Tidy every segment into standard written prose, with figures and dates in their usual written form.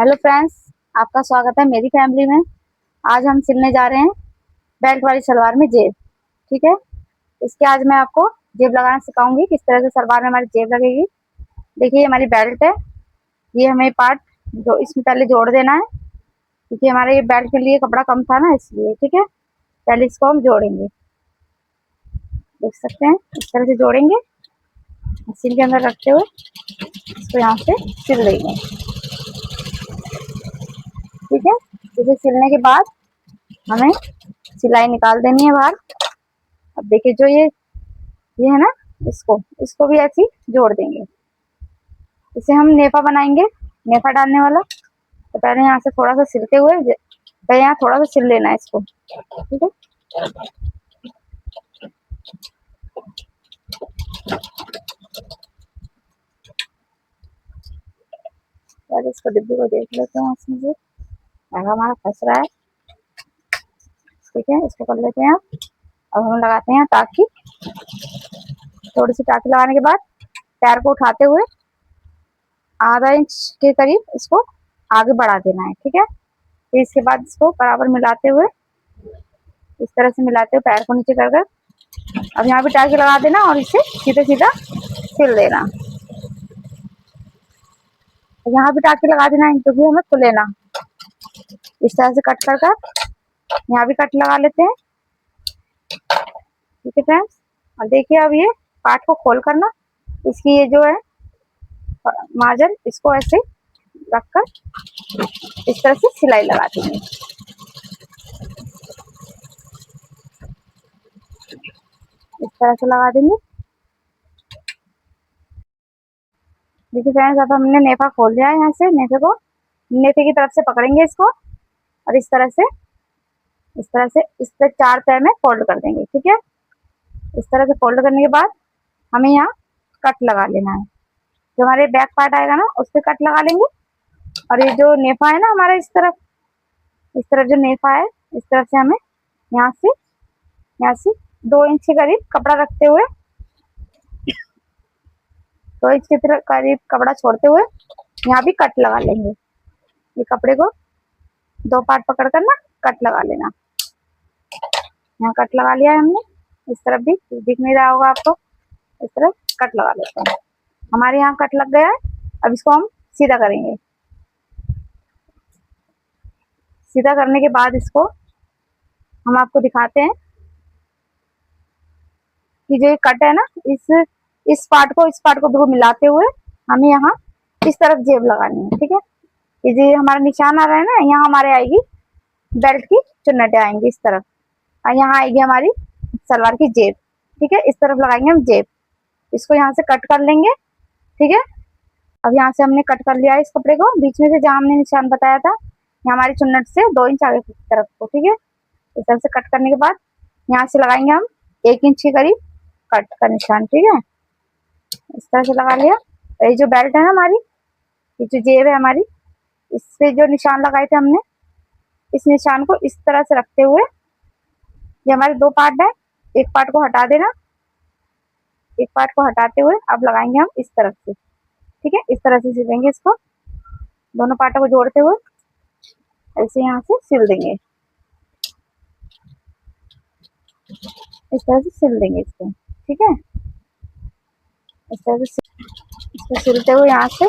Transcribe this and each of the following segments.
Hello friends, आपका स्वागत है मेरी फैमिली में। आज हम सिलने जा रहे हैं बेल्ट वाली सलवार में जेब। ठीक है, इसके आज मैं आपको जेब लगाना सिखाऊंगी, किस तरह से सलवार में हमारी जेब लगेगी। देखिए, ये हमारी बेल्ट है। ये हमें पार्ट जो इसमें पहले जोड़ देना है, क्योंकि हमारे ये बेल्ट के लिए कपड़ा कम था ना, इसलिए। ठीक है, पहले इसको हम जोड़ेंगे। देख सकते हैं, इस तरह से जोड़ेंगे। मशीन के अंदर रखते हुए इसको यहाँ से सिल देंगे। ठीक है, इसे सिलने के बाद हमें सिलाई निकाल देनी है बाहर। अब देखिए, जो ये है ना, इसको भी ऐसे ही जोड़ देंगे। इसे हम नेफा बनाएंगे, नेफा डालने वाला। तो पहले यहाँ से थोड़ा सा सिलते हुए, पहले यहाँ थोड़ा सा सिल लेना है इसको। ठीक है, पहले इसको डिब्बी को देख लेते हैं, इसमें से धागा हमारा फंस रहा है। ठीक है, इसको कर लेते हैं। अब हम लगाते हैं टाकी। थोड़ी सी टाकी लगाने के बाद पैर को उठाते हुए आधा इंच के करीब इसको आगे बढ़ा देना है। ठीक है, फिर इसके बाद इसको बराबर मिलाते हुए, इस तरह से मिलाते हुए पैर को नीचे कर कर अब यहाँ भी टाकी लगा देना और इसे सीधा सीधा सिल देना। यहाँ भी टाकी लगा देना, क्योंकि हमें खुले ना। इस तरह से कट कर कर यहाँ भी कट लगा लेते हैं। ठीक है फ्रेंड्स, और देखिए, अब ये पार्ट को खोल कर ना, इसकी ये जो है मार्जिन, इसको ऐसे रखकर इस तरह से सिलाई लगा देंगे। इस तरह से लगा देंगे। देखिए फ्रेंड्स, अब हमने नेफा खोल दिया है। यहाँ से नेफे को, नेफे की तरफ से पकड़ेंगे इसको और इस तरह से इस पर 4 तह में फोल्ड कर देंगे। ठीक है, इस तरह से फोल्ड करने के बाद हमें यहाँ कट लगा लेना है। जो हमारे बैक पार्ट आएगा ना, उस पर कट लगा लेंगे। और ये जो नेफा है ना हमारा, इस तरफ जो नेफा है, इस तरफ से हमें यहाँ से 2 इंच के करीब कपड़ा रखते हुए, 2 इंच के करीब कपड़ा छोड़ते हुए यहाँ भी कट लगा लेंगे। ये कपड़े को 2 पार्ट पकड़ कर ना कट लगा लेना। यहाँ कट लगा लिया है हमने। इस तरफ भी दिख नहीं रहा होगा आपको, इस तरफ कट लगा लेते हैं। हमारे यहाँ कट लग गया है। अब इसको हम सीधा करेंगे। सीधा करने के बाद इसको हम आपको दिखाते हैं कि जो ये कट है ना, इस पार्ट को बिल्कुल मिलाते हुए हमें यहाँ इस तरफ जेब लगानी है। ठीक है, ये जो हमारा निशान आ रहा है ना, यहाँ हमारे आएगी बेल्ट की चुन्नटें आएंगी इस तरफ, और यहाँ आएगी हमारी सलवार की जेब। ठीक है, इस तरफ लगाएंगे हम जेब। इसको यहाँ से कट कर लेंगे। ठीक है, अब यहाँ से हमने कट कर लिया है इस कपड़े को, बीच में से जहाँ हमने निशान बताया था, यहाँ हमारी चुन्नट से 2 इंच आगे की तरफ को। ठीक है, इस तरह से कट करने के बाद यहाँ से लगाएंगे हम 1 इंच के करीब कट का निशान। ठीक है, इस तरह से लगा लिया। ये जो बेल्ट है ना हमारी, ये जो जेब है हमारी, इस पे जो निशान लगाए थे हमने, इस निशान को इस तरह से रखते हुए, ये हमारे 2 पार्ट है, एक पार्ट को हटा देना। एक पार्ट को हटाते हुए अब लगाएंगे हम इस तरफ से। ठीक है, इस तरह से सिलेंगे इसको, दोनों पार्टों को जोड़ते हुए ऐसे यहाँ से सिल देंगे। इस तरह से सिल देंगे इसको। ठीक है, इस तरह से इसको सिलते हुए यहाँ से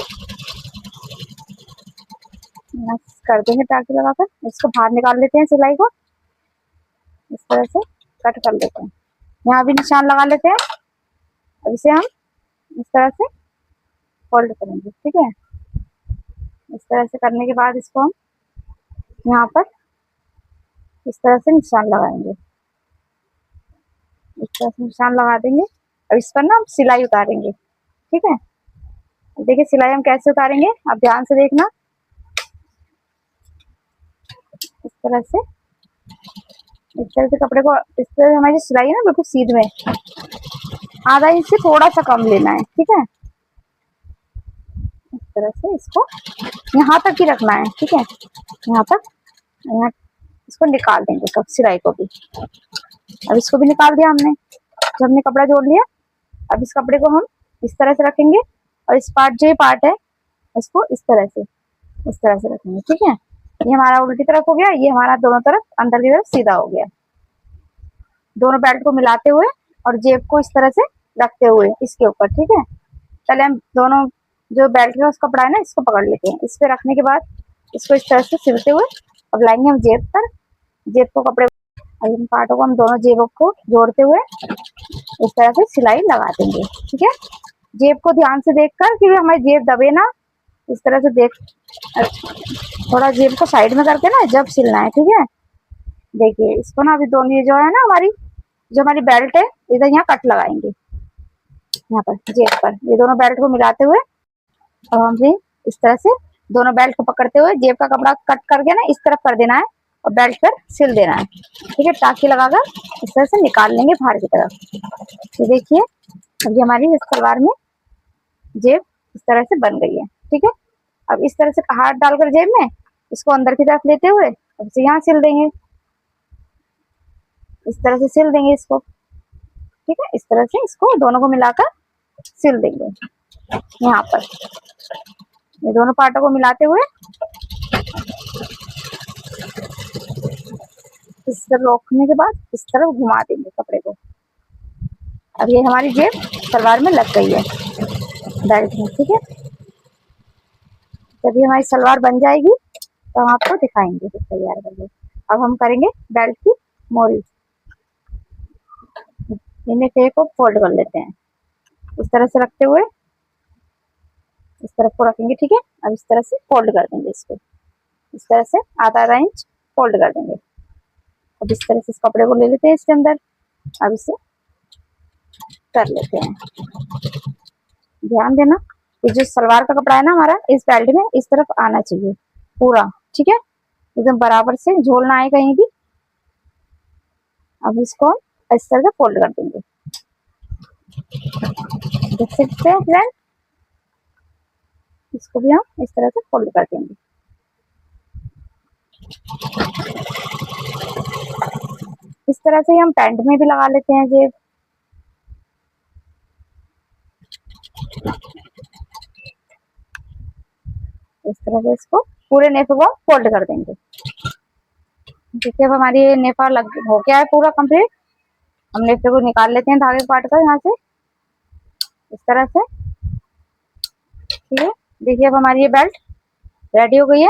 कर देंगे टाकी लगाकर। इसको बाहर निकाल लेते हैं सिलाई को, इस तरह से कट कर लेते हैं। यहाँ भी निशान लगा लेते हैं। अब इसे हम इस तरह से फोल्ड करेंगे। ठीक है, इस तरह से करने के बाद इसको हम यहाँ पर इस तरह से निशान लगाएंगे। इस तरह से निशान लगा देंगे। अब इस पर ना हम सिलाई उतारेंगे। ठीक है, देखिए सिलाई हम कैसे उतारेंगे, आप ध्यान से देखना। इस तरह से कपड़े को, इस तरह से हमारी सिलाई है ना बिल्कुल सीध में, आधा इंच से थोड़ा सा कम लेना है। ठीक है, इस तरह से इसको यहाँ तक ही रखना है। ठीक है, यहाँ तक, यहाँ इसको निकाल देंगे कब सिलाई को भी। अब इसको भी निकाल दिया हमने, जब हमने कपड़ा जोड़ लिया। अब इस कपड़े को हम इस तरह से रखेंगे और इस पार्ट, जो ये पार्ट है, इसको इस तरह से इस तरह से रखेंगे, ठीक है। ये हमारा उल्टी तरफ हो गया, ये हमारा दोनों तरफ अंदर की तरफ सीधा हो गया। दोनों बेल्ट को मिलाते हुए और जेब को इस तरह से रखते हुए इसके ऊपर, ठीक है। पहले हम दोनों जो बेल्ट का कपड़ा है ना इसको पकड़ लेते हैं। इस पे रखने के बाद इसको इस तरह से सिलते हुए अब लाएंगे हम जेब पर। जेब को कपड़े इन पार्टों को हम दोनों जेबों को जोड़ते हुए इस तरह से सिलाई लगा देंगे, ठीक है। जेब को ध्यान से देखकर कि हमारी जेब दबे ना, इस तरह से देख थोड़ा जेब को साइड में करके ना जब सिलना है, ठीक है। देखिए इसको ना अभी दोनों ये जो है ना हमारी बेल्ट है इधर यहाँ कट लगाएंगे, यहाँ पर जेब पर ये दोनों बेल्ट को मिलाते हुए और हम भी इस तरह से दोनों बेल्ट को पकड़ते हुए जेब का कपड़ा कट करके ना इस तरफ कर देना है और बेल्ट पर सिल देना है, ठीक है। टाँकी लगाकर इस तरह से निकाल लेंगे बाहर की तरफ। तो देखिए अभी हमारी इस सलवार में जेब इस तरह से बन गई है, ठीक है। अब इस तरह से हाथ डालकर जेब में इसको अंदर की तरफ लेते हुए अब इसे यहाँ सिल देंगे, इस तरह से सिल देंगे इसको, ठीक है। इस तरह से इसको दोनों को मिलाकर सिल देंगे यहाँ पर। ये दोनों पार्टों को मिलाते हुए इस तरह रोकने के बाद इस तरफ घुमा देंगे कपड़े को। अब ये हमारी जेब सलवार में लग गई है बेल्ट में, ठीक है। जब ये हमारी सलवार बन जाएगी तो हम आपको दिखाएंगे फिर तैयार करके। अब हम करेंगे बेल्ट की मोरी। इन्हें टे को फोल्ड कर लेते हैं इस तरह से रखते हुए इस तरफ को रखेंगे, ठीक है। अब इस तरह से फोल्ड कर देंगे इसको, इस तरह से आधा इंच फोल्ड कर देंगे। अब इस तरह से इस कपड़े को ले लेते हैं इसके अंदर, अब इसे कर लेते हैं। ध्यान देना ये जो सलवार का कपड़ा है ना हमारा इस बेल्ट में इस तरफ आना चाहिए पूरा, ठीक है। एकदम बराबर से झोल ना आए कहीं भी। अब इसको इस तरह से फोल्ड कर देंगे, देख सकते हैं फ्रेंड। इसको भी हम इस तरह से फोल्ड कर देंगे। इस तरह से हम पैंट में भी लगा लेते हैं जेब। इस तरह से इसको पूरे नेफे को फोल्ड कर देंगे। देखिए अब हमारी नेफा लग हो गया है पूरा कंप्लीट। हम नेफे को निकाल लेते हैं धागे काट कर यहाँ से इस तरह से, ठीक है। देखिए अब हमारी ये बेल्ट रेडी हो गई है।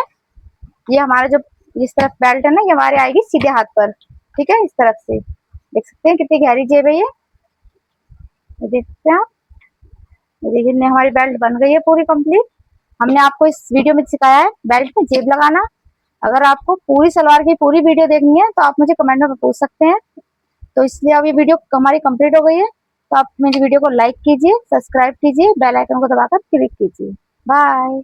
ये हमारा जो इस तरफ बेल्ट है ना ये हमारे आएगी सीधे हाथ पर, ठीक है। इस तरफ से देख सकते हैं कितनी गहरी जेब है ये देख सकते हैं आप। ये देखिए हमारी बेल्ट बन गई है पूरी कंप्लीट। हमने आपको इस वीडियो में सिखाया है बेल्ट में जेब लगाना। अगर आपको पूरी सलवार की पूरी वीडियो देखनी है तो आप मुझे कमेंट में पूछ सकते हैं। तो इसलिए अब ये वीडियो हमारी कंप्लीट हो गई है, तो आप मेरी वीडियो को लाइक कीजिए, सब्सक्राइब कीजिए, बेल आइकन को दबाकर क्लिक कीजिए। बाय।